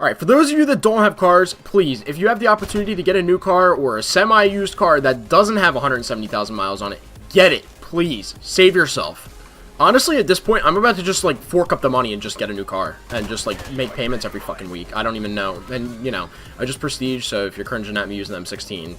Alright, for those of you that don't have cars, please, if you have the opportunity to get a new car or a semi-used car that doesn't have 170,000 miles on it, get it, please. Save yourself. Honestly, at this point, I'm about to just, like, fork up the money and just get a new car. And just, like, make payments every fucking week. I don't even know. And, you know, I just prestige, so if you're cringing at me using the M16,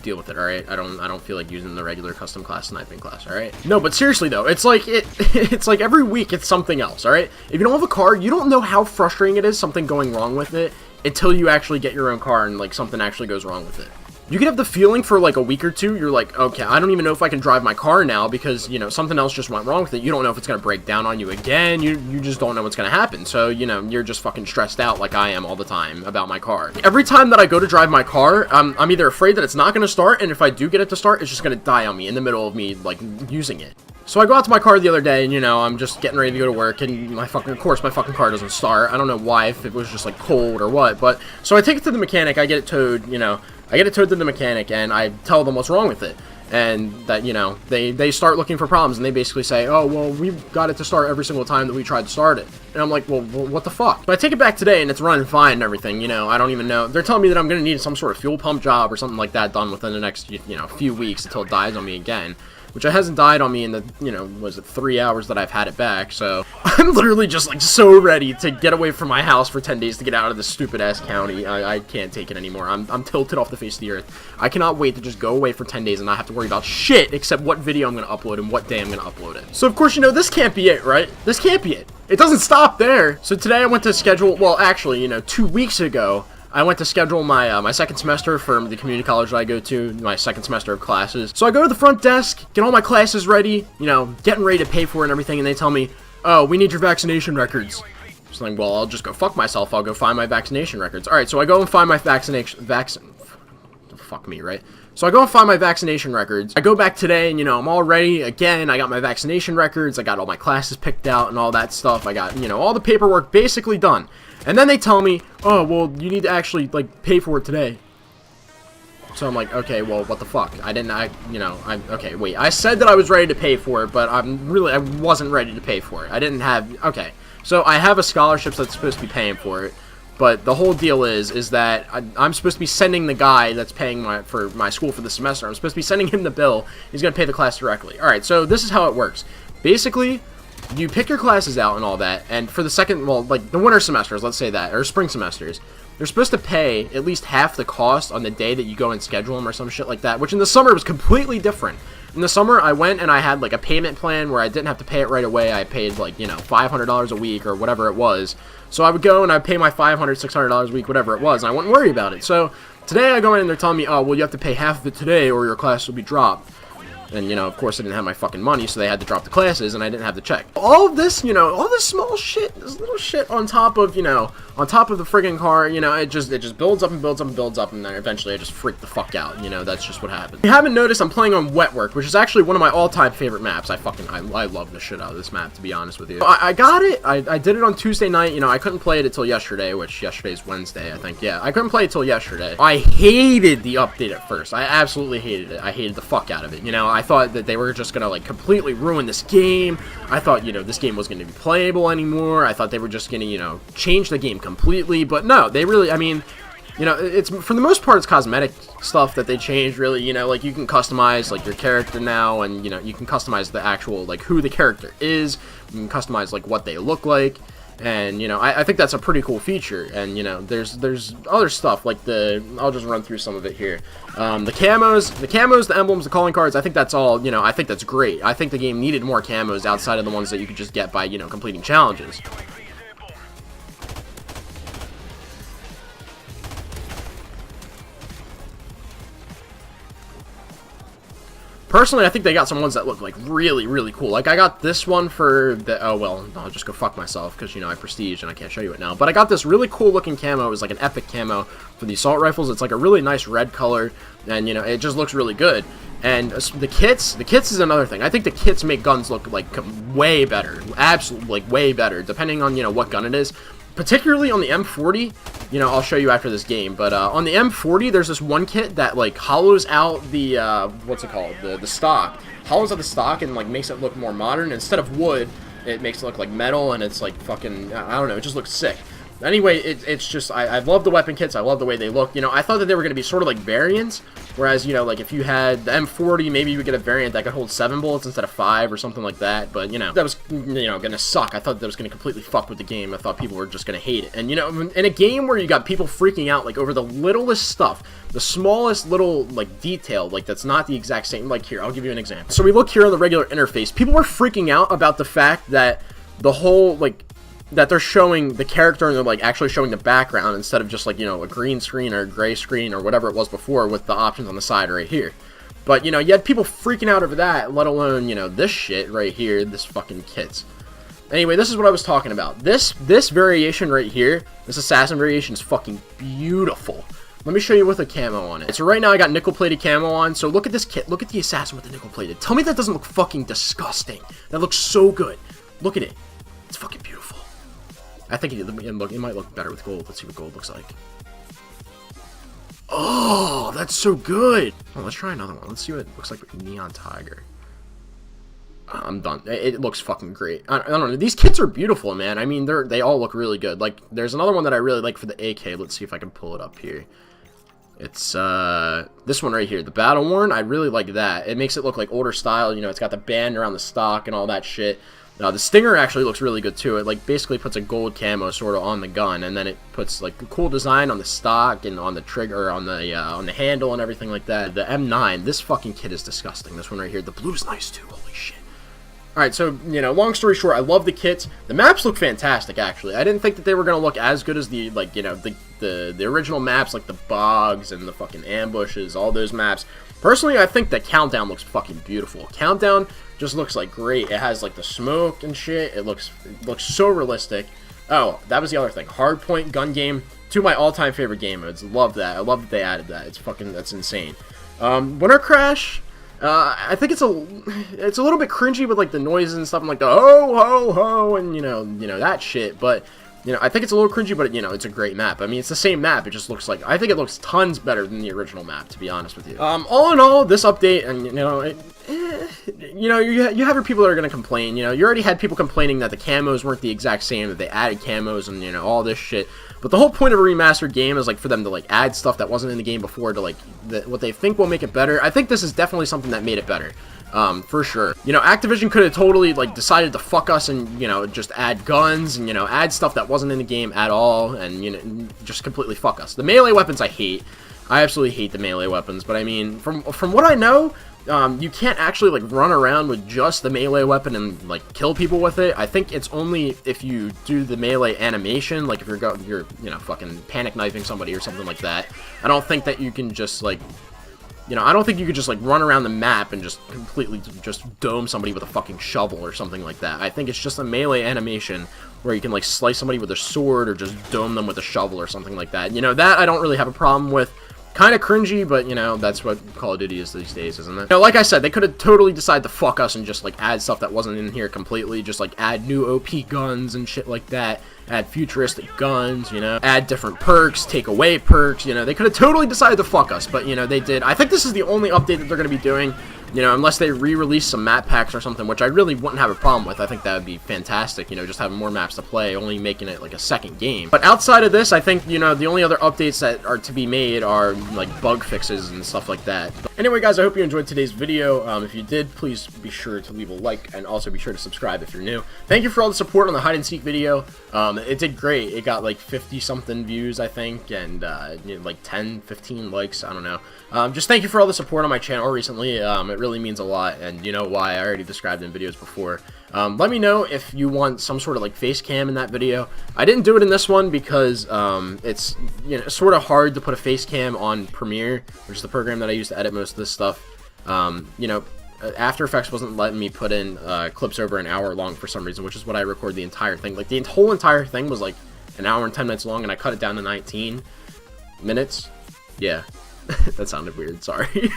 deal with it, alright? I don't feel like using the regular custom class sniping class, alright? No, but seriously, though, it's like, it's like every week it's something else, alright? If you don't have a car, you don't know how frustrating it is, something going wrong with it, until you actually get your own car and, like, something actually goes wrong with it. You can have the feeling for like a week or two, you're like, okay, I don't even know if I can drive my car now because, you know, something else just went wrong with it. You don't know if it's going to break down on you again. You just don't know what's going to happen. So, you know, you're just fucking stressed out like I am all the time about my car. Every time that I go to drive my car, I'm either afraid that it's not going to start, and if I do get it to start, it's just going to die on me in the middle of me, like, using it. So I go out to my car the other day, and, you know, I'm just getting ready to go to work, and of course, my fucking car doesn't start. I don't know why, if it was just, like, cold or what, but, so I take it to the mechanic, I get it towed, you know, I get it towed to the mechanic, and I tell them what's wrong with it, and that, you know, they start looking for problems, and they basically say, oh, well, we've got it to start every single time that we tried to start it. And I'm like, well, what the fuck? But I take it back today, and it's running fine and everything, you know, I don't even know. They're telling me that I'm going to need some sort of fuel pump job or something like that done within the next, you know, few weeks until it dies on me again. Which it hasn't died on me in the, you know, was it 3 hours that I've had it back, so I'm literally just, like, so ready to get away from my house for 10 days to get out of this stupid-ass county. I can't take it anymore. I'm tilted off the face of the earth. I cannot wait to just go away for 10 days and not have to worry about shit except what video I'm going to upload and what day I'm going to upload it. So, of course, you know, this can't be it, right? This can't be it. It doesn't stop there. So today I went to schedule, well, actually, you know, 2 weeks ago, I went to schedule my my second semester for the community college that I go to, my second semester of classes. So I go to the front desk, get all my classes ready, you know, getting ready to pay for it and everything, and they tell me, oh, we need your vaccination records. So I'm like, well, I'll just go fuck myself. I'll go find my vaccination records. Alright, so I go and find my fuck me, right? So I go and find my vaccination records. I go back today and, you know, I'm all ready. Again, I got my vaccination records. I got all my classes picked out and all that stuff. I got, you know, all the paperwork basically done. And then they tell me, oh, well, you need to actually, like, pay for it today. So I'm like, okay, well, what the fuck? Okay, wait. I said that I was ready to pay for it, but I wasn't ready to pay for it. I didn't have, okay. So I have a scholarship that's supposed to be paying for it. But the whole deal is that I'm supposed to be sending the guy that's paying for my school for the semester, I'm supposed to be sending him the bill. He's going to pay the class directly. Alright, so this is how it works. Basically, you pick your classes out and all that, and for the second, well, like the winter semesters, let's say that, or spring semesters, they're supposed to pay at least half the cost on the day that you go and schedule them or some shit like that, which in the summer was completely different. In the summer, I went and I had like a payment plan where I didn't have to pay it right away. I paid like, you know, $500 a week or whatever it was. So I would go and I'd pay my $500, $600 a week, whatever it was, and I wouldn't worry about it. So today I go in and they're telling me, oh, well, you have to pay half of it today or your class will be dropped. And, you know, of course I didn't have my fucking money, so they had to drop the classes, and I didn't have the check. All of this, you know, all this small shit, this little shit on top of, you know, on top of the friggin' car, you know, it just builds up and builds up and builds up, and then eventually I just freak the fuck out, you know, that's just what happens. If you haven't noticed, I'm playing on Wet Work, which is actually one of my all-time favorite maps. I love the shit out of this map, to be honest with you. I got it, I did it on Tuesday night, you know, I couldn't play it until yesterday, which yesterday's Wednesday, I think, yeah. I couldn't play it till yesterday. I hated the update at first. I absolutely hated it. I hated the fuck out of it, you know, I thought that they were just gonna, like, completely ruin this game. I thought, you know, this game wasn't gonna be playable anymore. I thought they were just gonna, you know, change the game completely, but no, they really, I mean, you know, it's, for the most part, it's cosmetic stuff that they changed, really, you know, like, you can customize, like, your character now, and, you know, you can customize the actual, like, who the character is, you can customize, like, what they look like, and, you know, I think that's a pretty cool feature, and, you know, there's other stuff, like I'll just run through some of it here. The camos, the emblems, the calling cards, I think that's all, you know, I think that's great. I think the game needed more camos outside of the ones that you could just get by, you know, completing challenges. Personally, I think they got some ones that look, like, really, really cool. Like, I got this one for the, oh, well, I'll just go fuck myself, because, you know, I prestige, and I can't show you it now. But I got this really cool-looking camo. It was, like, an epic camo for the assault rifles. It's, like, a really nice red color, and, you know, it just looks really good. And the kits is another thing. I think the kits make guns look, like, way better. Absolutely, like, way better, depending on, you know, what gun it is. Particularly on the M40, you know, I'll show you after this game, but on the M40, there's this one kit that, like, hollows out the, what's it called, the stock. Hollows out the stock and, like, makes it look more modern. Instead of wood, it makes it look like metal, and it's, like, fucking, I don't know, it just looks sick. Anyway, it's just, I love the weapon kits. I love the way they look. You know, I thought that they were going to be sort of like variants, whereas, you know, like if you had the M40, maybe you would get a variant that could hold 7 bullets instead of 5 or something like that, but, you know, that was, you know, going to suck. I thought that was going to completely fuck with the game. I thought people were just going to hate it. And, you know, in a game where you got people freaking out, like, over the littlest stuff, the smallest little, like, detail, like, that's not the exact same, like, here, I'll give you an example. So we look here on the regular interface. People were freaking out about the fact that the whole, like, that they're showing the character and they're like actually showing the background instead of just like, you know, a green screen or a gray screen or whatever it was before with the options on the side right here. But, you know, you had people freaking out over that, let alone, you know, this shit right here, this fucking kits. Anyway, this is what I was talking about. This variation right here, this assassin variation is fucking beautiful. Let me show you with a camo on it. So right now I got nickel-plated camo on, so look at this kit. Look at the assassin with the nickel-plated. Tell me that doesn't look fucking disgusting. That looks so good. Look at it. It's fucking beautiful. I think it might look better with gold. Let's see what gold looks like. Oh, that's so good. Oh, let's try another one. Let's see what it looks like with Neon Tiger. I'm done. It looks fucking great. I don't know. These kits are beautiful, man. I mean, they all look really good. Like, there's another one that I really like for the AK. Let's see if I can pull it up here. It's this one right here, the Battle Worn. I really like that. It makes it look like older style. You know, it's got the band around the stock and all that shit. The Stinger actually looks really good too. It like basically puts a gold camo sort of on the gun, and then it puts like a cool design on the stock and on the trigger, on the handle and everything like that. The M9, this fucking kit is disgusting. This one right here, the blue's nice too. Holy shit. Alright, so, you know, long story short, I love the kits. The maps look fantastic, actually. I didn't think that they were going to look as good as the, like, you know, the original maps, like the bogs and the fucking ambushes, all those maps. Personally, I think that Countdown looks fucking beautiful. Countdown just looks, like, great. It has, like, the smoke and shit. It looks so realistic. Oh, that was the other thing. Hardpoint gun game. Two of my all-time favorite game modes. Love that. I love that they added that. It's fucking, that's insane. Winter Crash... I think it's a little bit cringy with like the noises and stuff, and like the ho ho ho and you know that shit. But you know, I think it's a little cringy, but you know, it's a great map. I mean, it's the same map. It just looks like, I think it looks tons better than the original map, to be honest with you. All in all, this update, and you know, you know, you have your people that are gonna complain. You know, you already had people complaining that the camos weren't the exact same, that they added camos and you know all this shit. But the whole point of a remastered game is like for them to like add stuff that wasn't in the game before to like what they think will make it better. I think this is definitely something that made it better, for sure. You know, Activision could have totally like decided to fuck us and you know just add guns and you know add stuff that wasn't in the game at all and you know just completely fuck us. The melee weapons I hate. I absolutely hate the melee weapons. But I mean, from what I know. You can't actually like run around with just the melee weapon and like kill people with it. I think it's only if you do the melee animation, like if you're you know fucking panic knifing somebody or something like that. I don't think that you can just like, you know, I don't think you could just like run around the map and just completely just dome somebody with a fucking shovel or something like that. I think it's just a melee animation where you can like slice somebody with a sword or just dome them with a shovel or something like that. You know, that I don't really have a problem with. Kind of cringy, but, you know, that's what Call of Duty is these days, isn't it? You know, like I said, they could have totally decided to fuck us and just, like, add stuff that wasn't in here completely. Just, like, add new OP guns and shit like that. Add futuristic guns, you know. Add different perks, take away perks, you know. They could have totally decided to fuck us, but, you know, they did. I think this is the only update that they're going to be doing. You know, unless they re-release some map packs or something, which I really wouldn't have a problem with. I think that would be fantastic, you know, just having more maps to play, only making it like a second game. But outside of this, I think, you know, the only other updates that are to be made are like bug fixes and stuff like that. But anyway, guys, I hope you enjoyed today's video. If you did, please be sure to leave a like and also be sure to subscribe if you're new. Thank you for all the support on the hide and seek video. It did great. It got like 50-something views, I think, and you know, like 10, 15 likes, I don't know. Just thank you for all the support on my channel recently. It really means a lot, and you know why. I already described in videos before. Let me know if you want some sort of like face cam in that video. I didn't do it in this one because it's, you know, sort of hard to put a face cam on Premiere, which is the program that I use to edit most of this stuff. You know, After Effects wasn't letting me put in clips over an hour long for some reason, which is what I record the entire thing. Like the whole entire thing was like an hour and 10 minutes long, and I cut it down to 19 minutes. Yeah. That sounded weird, sorry.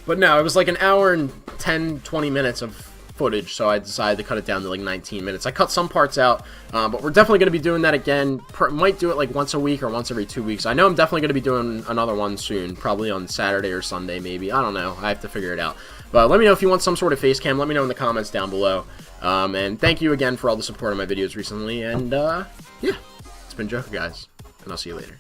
But no, it was like an hour and 10, 20 minutes of footage, so I decided to cut it down to like 19 minutes. I cut some parts out, but we're definitely going to be doing that again. Might do it like once a week or once every 2 weeks. I know I'm definitely going to be doing another one soon, probably on Saturday or Sunday maybe. I don't know. I have to figure it out. But let me know if you want some sort of face cam. Let me know in the comments down below. And thank you again for all the support on my videos recently. And yeah, it's been Joker, guys, and I'll see you later.